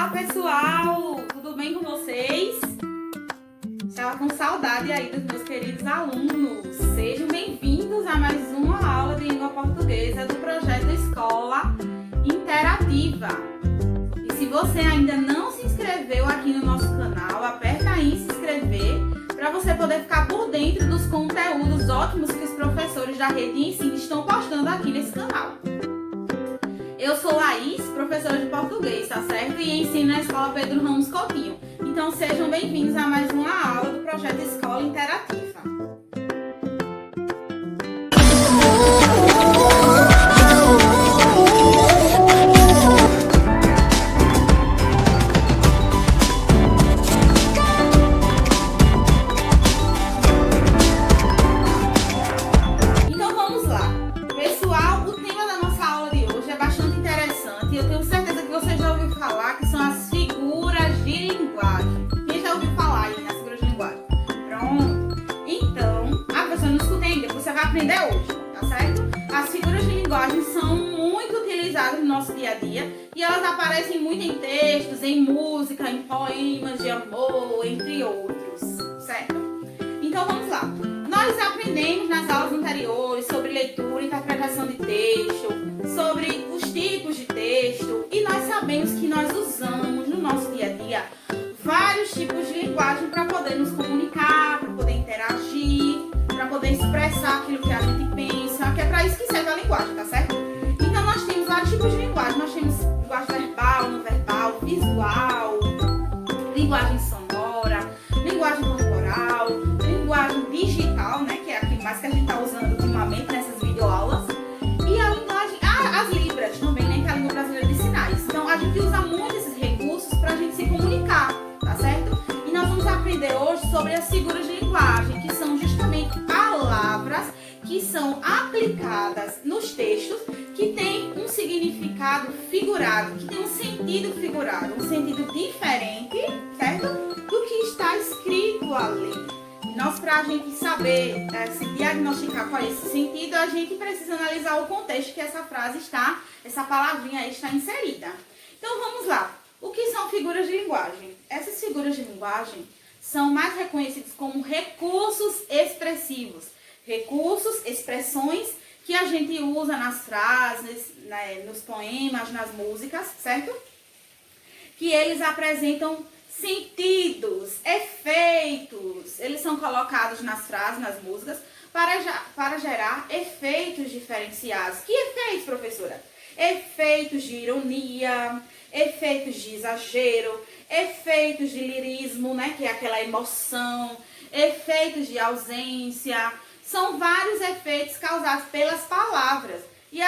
Olá pessoal, tudo bem com vocês? Estava com saudade aí dos meus queridos alunos. Sejam bem-vindos a mais uma aula de língua portuguesa do projeto Escola Interativa. E se você ainda não se inscreveu aqui no nosso canal, aperta aí em se inscrever para você poder ficar por dentro dos conteúdos ótimos que os professores da rede de ensino estão postando aqui nesse canal. Eu sou Laís, professora de português, tá certo? E ensino na Escola Pedro Ramos Coutinho. Então sejam bem-vindos a mais uma aula do projeto Escola Interativa. Então vamos lá. Pessoal, o tema da nossa aula de hoje é bastante interessante e eu tenho certeza que você já ouviu falar que são as figuras de linguagem. Quem já ouviu falar aí nas figuras de linguagem? Pronto. Então, a pessoa não escuta ainda, você vai aprender hoje, tá certo? As figuras de linguagem são muito utilizadas no nosso dia a dia e elas aparecem muito em textos, em música, em poemas de amor, entre outros, certo? Então vamos lá. Nós aprendemos nas aulas anteriores sobre leitura e interpretação de texto, sobre os tipos de texto, e nós sabemos que nós usamos no nosso dia a dia vários tipos de linguagem para poder nos comunicar, para poder interagir, para poder expressar aquilo que a gente pensa, que é para isso que serve a linguagem, tá certo? Então nós temos vários tipos de linguagem. Nós temos linguagem verbal, não verbal, visual, linguagem sonora, linguagem corporal, linguagem digital, né, que é aquilo mais que a gente está usando ultimamente nessas videoaulas, e a linguagem, as libras também, né, que é a língua brasileira de sinais. Então a gente usa muito esses recursos para a gente se comunicar, tá certo? E nós vamos aprender hoje sobre as figuras de linguagem, que são justamente palavras que são aplicadas nos textos, que tem um significado figurado, que tem um sentido figurado, um sentido diferente, certo? Do que está escrito ali. Nós, para a gente saber se diagnosticar qual é esse sentido, a gente precisa analisar o contexto que essa frase está, essa palavrinha aí está inserida. Então vamos lá. O que são figuras de linguagem? Essas figuras de linguagem são mais reconhecidas como recursos expressivos. Recursos, expressões que a gente usa nas frases, né, nos poemas, nas músicas, certo? Que eles apresentam sentidos, efeitos. Eles são colocados nas frases, nas músicas, para gerar efeitos diferenciados. Que efeitos, professora? Efeitos de ironia, efeitos de exagero, efeitos de lirismo, né, que é aquela emoção, efeitos de ausência. São vários efeitos causados pelas palavras. E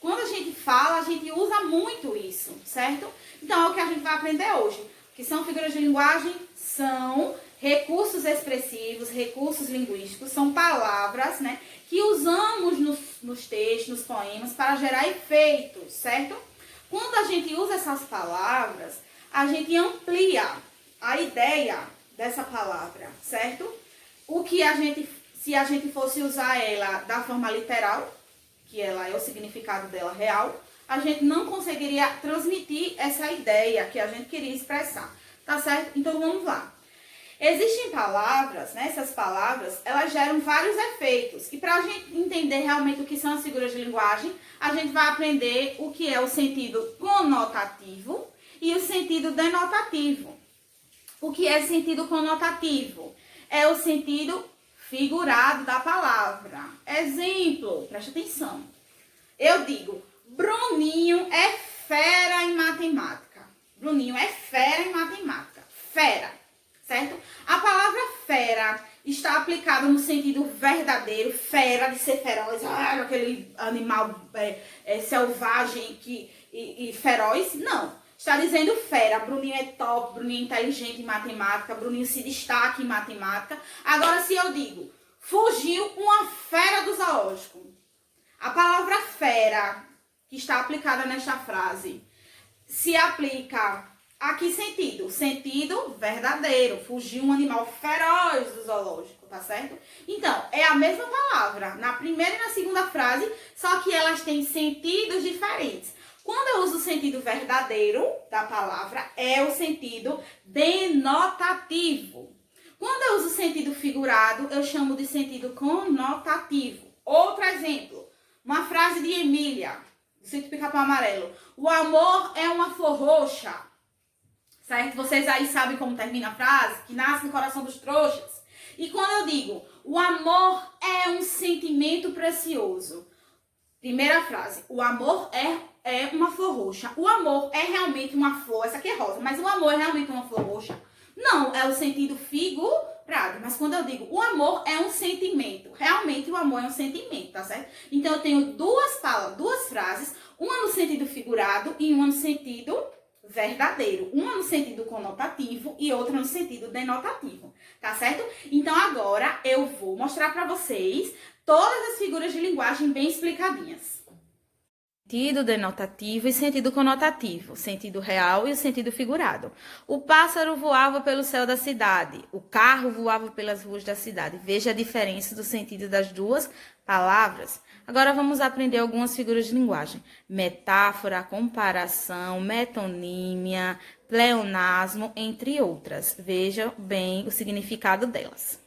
quando a gente fala, a gente usa muito isso, certo? Então é o que a gente vai aprender hoje. Que são figuras de linguagem? São recursos expressivos, recursos linguísticos, são palavras, né, que usamos nos textos, nos poemas, para gerar efeitos, certo? Quando a gente usa essas palavras, a gente amplia a ideia dessa palavra, certo? Se a gente fosse usar ela da forma literal, que ela é o significado dela real, a gente não conseguiria transmitir essa ideia que a gente queria expressar, tá certo? Então vamos lá. Existem palavras, né? Essas palavras, elas geram vários efeitos. E para a gente entender realmente o que são as figuras de linguagem, a gente vai aprender o que é o sentido conotativo e o sentido denotativo. O que é sentido conotativo? É o sentido figurado da palavra. Exemplo, preste atenção. Eu digo, Bruninho é fera em matemática. Bruninho é fera em matemática. Fera, certo? A palavra fera está aplicada no sentido verdadeiro, fera, de ser feroz, aquele animal selvagem e feroz. Não. Está dizendo fera. Bruninho é top, Bruninho é inteligente em matemática, Bruninho se destaca em matemática. Agora, se eu digo, fugiu uma fera do zoológico. A palavra fera, que está aplicada nesta frase, se aplica a que sentido? Sentido verdadeiro. Fugiu um animal feroz do zoológico, tá certo? Então, é a mesma palavra na primeira e na segunda frase, só que elas têm sentidos diferentes. Quando eu uso o sentido verdadeiro da palavra, é o sentido denotativo. Quando eu uso o sentido figurado, eu chamo de sentido conotativo. Outro exemplo, uma frase de Emília, do Sítio Pica-Pau Amarelo. O amor é uma flor roxa. Certo? Vocês aí sabem como termina a frase? Que nasce no coração dos trouxas. E quando eu digo, o amor é um sentimento precioso. Primeira frase, o amor é uma flor roxa. O amor é realmente uma flor, essa aqui é rosa, mas o amor é realmente uma flor roxa? Não, é o sentido figurado. Mas quando eu digo o amor é um sentimento, realmente o amor é um sentimento, tá certo? Então eu tenho duas frases, uma no sentido figurado e uma no sentido verdadeiro. Uma no sentido conotativo e outra no sentido denotativo, tá certo? Então agora eu vou mostrar para vocês todas as figuras de linguagem bem explicadinhas. Sentido denotativo e sentido conotativo, sentido real e o sentido figurado. O pássaro voava pelo céu da cidade, o carro voava pelas ruas da cidade. Veja a diferença do sentido das duas palavras. Agora vamos aprender algumas figuras de linguagem. Metáfora, comparação, metonímia, pleonasmo, entre outras. Veja bem o significado delas.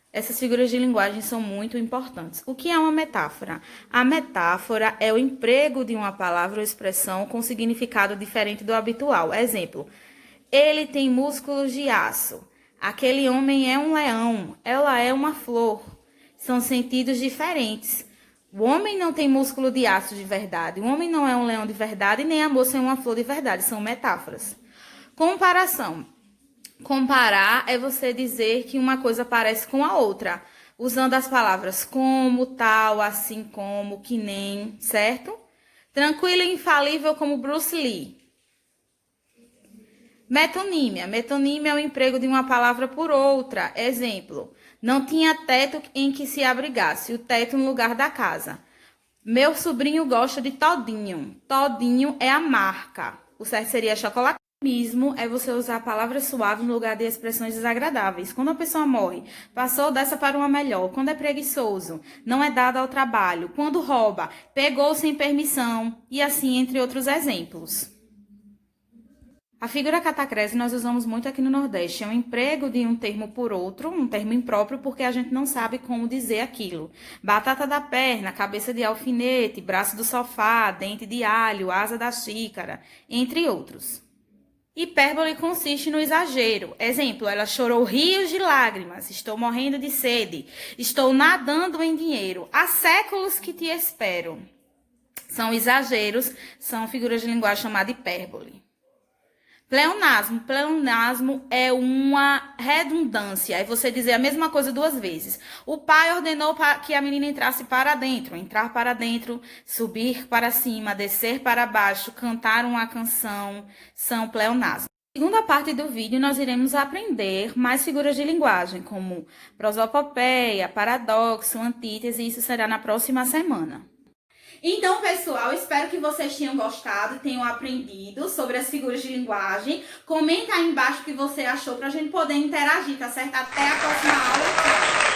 Essas figuras de linguagem são muito importantes. O que é uma metáfora? A metáfora é o emprego de uma palavra ou expressão com significado diferente do habitual. Exemplo, ele tem músculos de aço. Aquele homem é um leão. Ela é uma flor. São sentidos diferentes. O homem não tem músculo de aço de verdade. O homem não é um leão de verdade, nem a moça é uma flor de verdade. São metáforas. Comparação. Comparar é você dizer que uma coisa parece com a outra, usando as palavras como, tal, assim como, que nem, certo? Tranquilo e infalível como Bruce Lee. Metonímia. Metonímia é o emprego de uma palavra por outra. Exemplo, não tinha teto em que se abrigasse, o teto no lugar da casa. Meu sobrinho gosta de todinho. Todinho é a marca. O certo seria chocolate. Mesmo é você usar a palavra suave no lugar de expressões desagradáveis. Quando a pessoa morre, passou dessa para uma melhor. Quando é preguiçoso, não é dado ao trabalho. Quando rouba, pegou sem permissão. E assim, entre outros exemplos. A figura catacrese nós usamos muito aqui no Nordeste. É o emprego de um termo por outro, um termo impróprio, porque a gente não sabe como dizer aquilo. Batata da perna, cabeça de alfinete, braço do sofá, dente de alho, asa da xícara, entre outros. Hipérbole consiste no exagero. Exemplo, ela chorou rios de lágrimas. Estou morrendo de sede. Estou nadando em dinheiro. Há séculos que te espero. São exageros, são figuras de linguagem chamadas hipérbole. Pleonasmo. Pleonasmo é uma redundância. É você dizer a mesma coisa duas vezes. O pai ordenou que a menina entrasse para dentro. Entrar para dentro, subir para cima, descer para baixo, cantar uma canção. São pleonasmos. Na segunda parte do vídeo, nós iremos aprender mais figuras de linguagem, como prosopopeia, paradoxo, antítese. Isso será na próxima semana. Então, pessoal, espero que vocês tenham gostado e tenham aprendido sobre as figuras de linguagem. Comenta aí embaixo o que você achou pra gente poder interagir, tá certo? Até a próxima aula. Tchau!